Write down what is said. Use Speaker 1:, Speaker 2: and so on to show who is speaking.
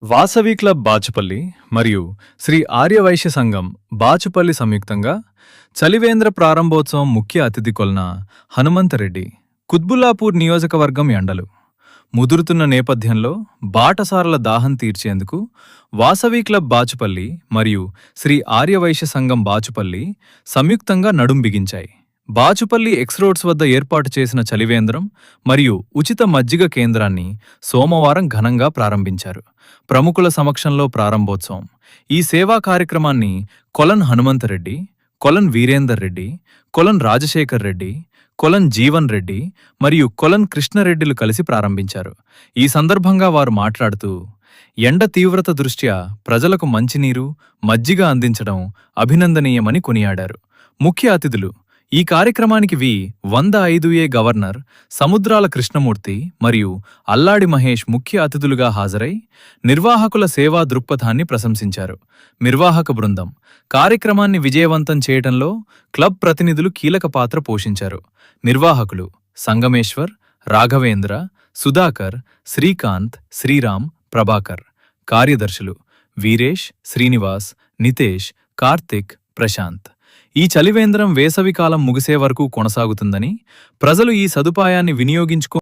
Speaker 1: Vasavi club Bachupally మరియు శ్రీ ఆర్యవైశ్య సంఘం బాచుపల్లి సంయుక్తంగా చలివేంద్ర ప్రారంభోత్సవం ముఖ్య అతిథి కొలన హనుమంతరెడ్డి కుత్బుల్లాపూర్ నియోజకవర్గం ఎండలు ముదురుతున్న నేపథ్యంలో బాటసారుల దాహం తీర్చేందుకు వాసవి క్లబ్ బాచుపల్లి మరియు శ్రీ ఆర్యవైశ్య సంఘం బాచుపల్లి సంయుక్తంగా నడుం బిగించాయి. బాచుపల్లి ఎక్స్రోడ్స్ వద్ద ఏర్పాటు చేసిన చలివేంద్రం మరియు ఉచిత మజ్జిగ కేంద్రాన్ని సోమవారం ఘనంగా ప్రారంభించారు. ప్రముఖుల సమక్షంలో ప్రారంభోత్సవం. ఈ సేవా కార్యక్రమాన్ని కొలన్ హనుమంతరెడ్డి, కొలన్ వీరేందర్ రెడ్డి, కొలన్ రాజశేఖర్ రెడ్డి, కొలన్ జీవన్ రెడ్డి మరియు కొలన్ కృష్ణరెడ్డిలు కలిసి ప్రారంభించారు. ఈ సందర్భంగా వారు మాట్లాడుతూ, ఎండ తీవ్రత దృష్ట్యా ప్రజలకు మంచినీరు, మజ్జిగ అందించడం అభినందనీయమని కొనియాడారు. ముఖ్య అతిథులు ఈ కార్యక్రమానికి 105A గవర్నర్ సముద్రాల కృష్ణమూర్తి మరియు అల్లాడి మహేష్ ముఖ్య అతిథులుగా హాజరై నిర్వాహకుల సేవా దృక్పథాన్ని ప్రశంసించారు. నిర్వాహక బృందం కార్యక్రమాన్ని విజయవంతం చేయటంలో క్లబ్ ప్రతినిధులు కీలక పాత్ర పోషించారు. నిర్వాహకులు సంగమేశ్వర్, రాఘవేంద్ర, సుధాకర్, శ్రీకాంత్, శ్రీరామ్, ప్రభాకర్. కార్యదర్శులు వీరేష్, శ్రీనివాస్, నితేష్, కార్తిక్, ప్రశాంత్. ఈ చలివేంద్రం వేసవికాలం ముగిసే వరకు కొనసాగుతుందని, ప్రజలు ఈ సదుపాయాన్ని వినియోగించుకో